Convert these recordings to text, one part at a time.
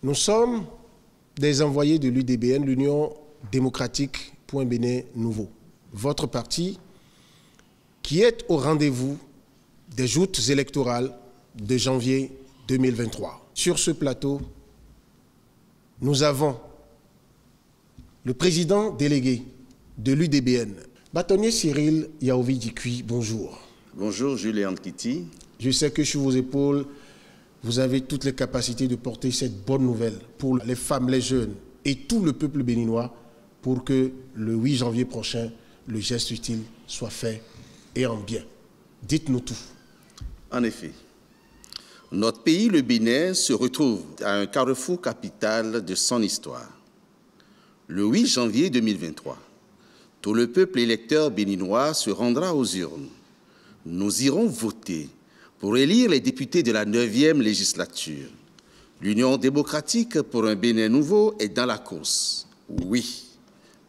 Nous sommes des envoyés de l'UDBN, l'Union démocratique pour un Bénin nouveau. Votre parti qui est au rendez-vous des joutes électorales de janvier 2023. Sur ce plateau, nous avons le président délégué de l'UDBN, bâtonnier Cyril Yaovi-Dikui, bonjour. Bonjour Julien Nkiti. Je sais que sur vos épaules, vous avez toutes les capacités de porter cette bonne nouvelle pour les femmes, les jeunes et tout le peuple béninois pour que le 8 janvier prochain, le geste utile soit fait et en bien. Dites-nous tout. En effet, notre pays, le Bénin, se retrouve à un carrefour capital de son histoire. Le 8 janvier 2023, tout le peuple électeur béninois se rendra aux urnes. Nous irons voter pour élire les députés de la 9e législature. L'Union démocratique pour un Bénin nouveau est dans la course. Oui,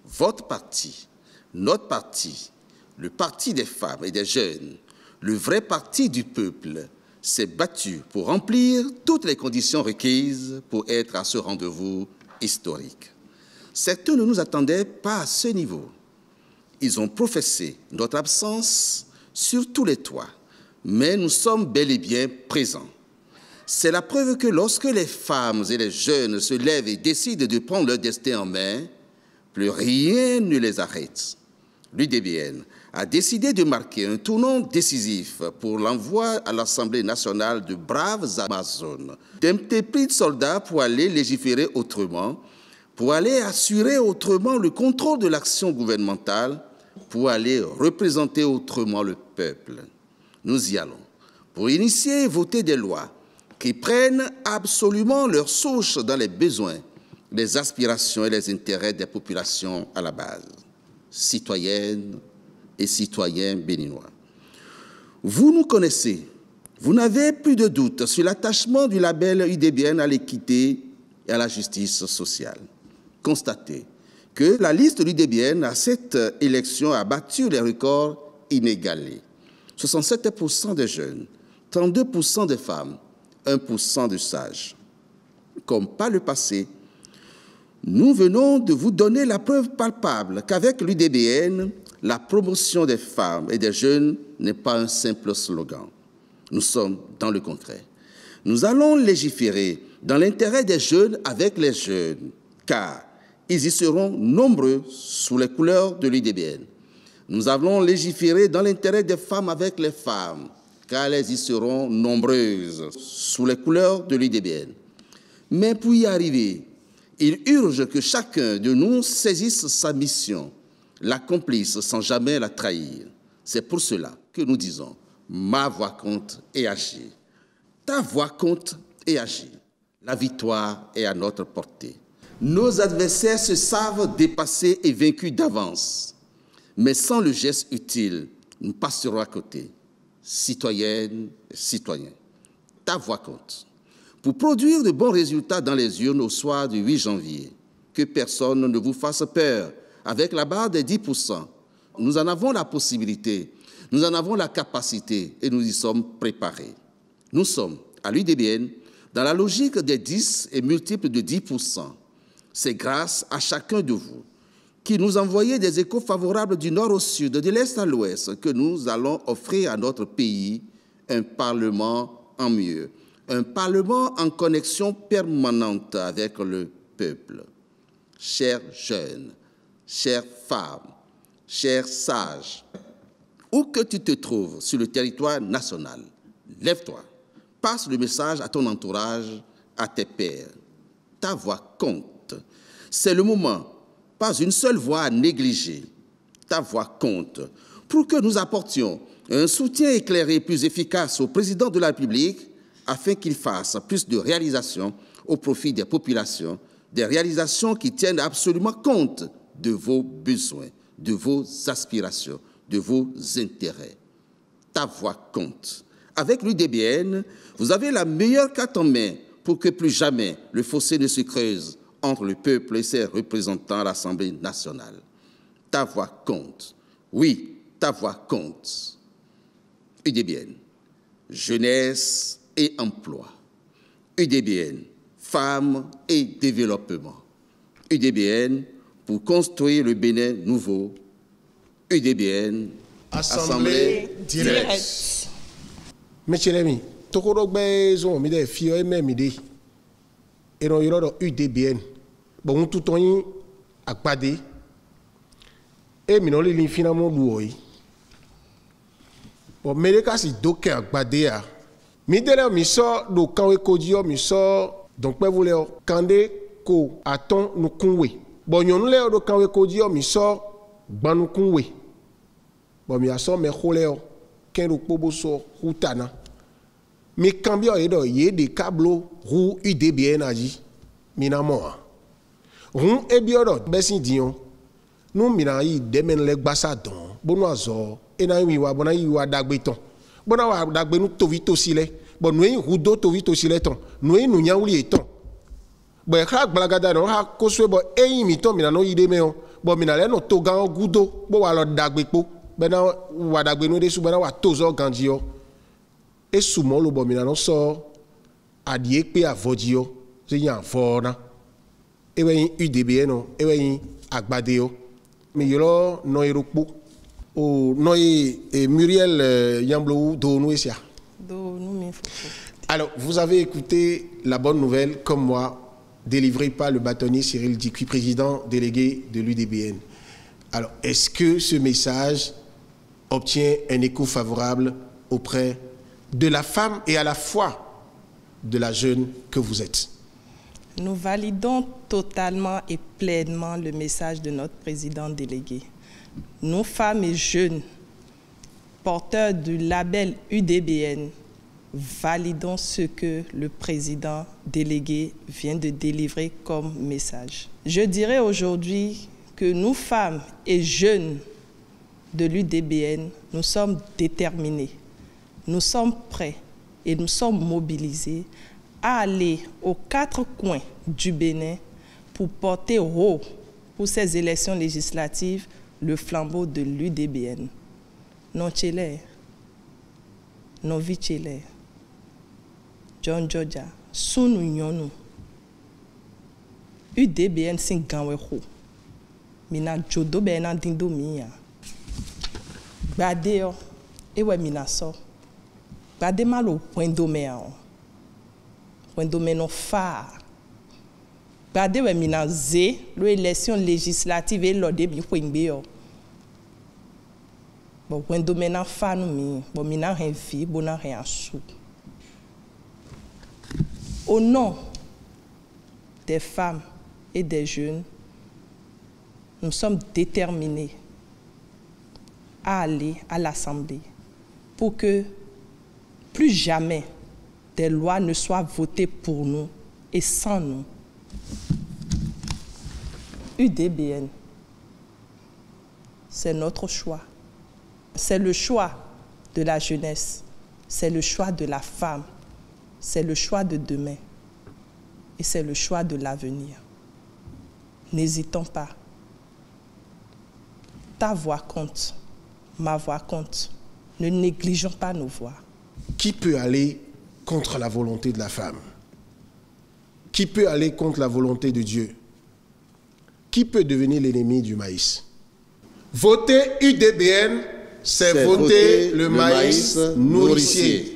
votre parti, notre parti, le parti des femmes et des jeunes, le vrai parti du peuple, s'est battu pour remplir toutes les conditions requises pour être à ce rendez-vous historique. Certains ne nous attendaient pas à ce niveau. Ils ont professé notre absence sur tous les toits, mais nous sommes bel et bien présents. C'est la preuve que lorsque les femmes et les jeunes se lèvent et décident de prendre leur destin en main, plus rien ne les arrête. L'UDBN a décidé de marquer un tournant décisif pour l'envoi à l'Assemblée nationale de braves Amazones, d'intrépides soldats pour aller légiférer autrement, pour aller assurer autrement le contrôle de l'action gouvernementale, pour aller représenter autrement le peuple. Nous y allons pour initier et voter des lois qui prennent absolument leur source dans les besoins, les aspirations et les intérêts des populations à la base, citoyennes et citoyens béninois. Vous nous connaissez, vous n'avez plus de doute sur l'attachement du label UDBN à l'équité et à la justice sociale. Constatez que la liste de l'UDBN à cette élection a battu les records inégalés. 67% des jeunes, 32% des femmes, 1% de sages. Comme par le passé, nous venons de vous donner la preuve palpable qu'avec l'UDBN, la promotion des femmes et des jeunes n'est pas un simple slogan. Nous sommes dans le concret. Nous allons légiférer dans l'intérêt des jeunes avec les jeunes, car ils y seront nombreux sous les couleurs de l'UDBN. Nous allons légiférer dans l'intérêt des femmes avec les femmes, car elles y seront nombreuses sous les couleurs de l'UDBN. Mais pour y arriver, il urge que chacun de nous saisisse sa mission, l'accomplisse sans jamais la trahir. C'est pour cela que nous disons « ma voix compte et agit ». Ta voix compte et agit. La victoire est à notre portée. Nos adversaires se savent dépassés et vaincus d'avance. Mais sans le geste utile, nous passerons à côté. Citoyennes et citoyens, ta voix compte. Pour produire de bons résultats dans les urnes au soir du 8 janvier, que personne ne vous fasse peur avec la barre des 10%. Nous en avons la possibilité, nous en avons la capacité et nous y sommes préparés. Nous sommes, à l'UDBN, dans la logique des 10 et multiples de 10%. C'est grâce à chacun de vous qui nous envoyez des échos favorables du nord au sud, de l'est à l'ouest, que nous allons offrir à notre pays un Parlement en mieux, un Parlement en connexion permanente avec le peuple. Chers jeunes, chères femmes, chers sages, où que tu te trouves sur le territoire national, lève-toi, passe le message à ton entourage, à tes pairs. Ta voix compte. C'est le moment, pas une seule voix à négliger. Ta voix compte pour que nous apportions un soutien éclairé plus efficace au président de la République afin qu'il fasse plus de réalisations au profit des populations, des réalisations qui tiennent absolument compte de vos besoins, de vos aspirations, de vos intérêts. Ta voix compte. Avec l'UDBN, vous avez la meilleure carte en main pour que plus jamais le fossé ne se creuse entre le peuple et ses représentants à l'Assemblée nationale. Ta voix compte. Oui, ta voix compte. UDBN, jeunesse et emploi. UDBN, femmes et développement. UDBN pour construire le Bénin nouveau. UDBN, Assemblée directe. Monsieur Lémy, Tokorogbe zon mi de fio e me mi de. Et non yoro UDBN. Bon tout on akpade. Et mi non li finalement louoi. Bon mereka si doke akpade ya. Mi de mi so do kanwe kodio mi so donc pe voulez kande ko aton nu kunwe. Bon yon le do kanwe kodio mi so gbanu kunwe. Bon mi aso me khole ken ro pobo so hutana. Mi kambio edo ye de kablo ru UDBN aji mina mo. Ru ebiodo besin dion. Nu mina yi demen le gbasa don. Bonu azo ena yi wa bona yi wa dagbe ton. Bona wa dagbe nu tovito sile. Bon nous yi do tovito sile ton. Nu yi nu nyawli eton. Bon kra gbalagada no ha koswe bo eyi mi ton mina no yi de me on. Bon mina le no togan gudo bo wa lo dagbe po. Bena wa dagbe nu de su bena wa tozo gandio. Et souvent le bon minano sort à dire que à vodio c'est y a fort et ben UDBN non et ben agbadeo mais yolo no eropo o no et Muriel Yamblou do nous ici. Alors vous avez écouté la bonne nouvelle comme moi délivrée par le bâtonnier Cyril Dicouy, président délégué de l'UDBN. Alors est-ce que ce message obtient un écho favorable auprès de la femme et à la fois de la jeune que vous êtes? Nous validons totalement et pleinement le message de notre président délégué. Nous, femmes et jeunes, porteurs du label UDBN, validons ce que le président délégué vient de délivrer comme message. Je dirais aujourd'hui que nous, femmes et jeunes de l'UDBN, nous sommes déterminés. Nous sommes prêts et nous sommes mobilisés à aller aux 4 coins du Bénin pour porter haut pour ces élections législatives le flambeau de l'UDBN. Non tchele, non vichele, John Georgia, sunu nyonu, UDBN sin ganwe ho, mina jodo bena dindo miya, badeo, ewe mina so. Gade mal au point domaine non phare. Gade we mina ze l'élection législative et l'ordre bi point bon point domaine phare nous mi bon mina rien vie bon rien sou. Au nom des femmes et des jeunes, nous sommes déterminés à aller à l'Assemblée pour que plus jamais des lois ne soient votées pour nous et sans nous. UDBN, c'est notre choix. C'est le choix de la jeunesse, c'est le choix de la femme, c'est le choix de demain et c'est le choix de l'avenir. N'hésitons pas. Ta voix compte, ma voix compte. Ne négligeons pas nos voix. Qui peut aller contre la volonté de la femme? Qui peut aller contre la volonté de Dieu? Qui peut devenir l'ennemi du maïs? Voter UDBN, c'est voter le maïs nourricier.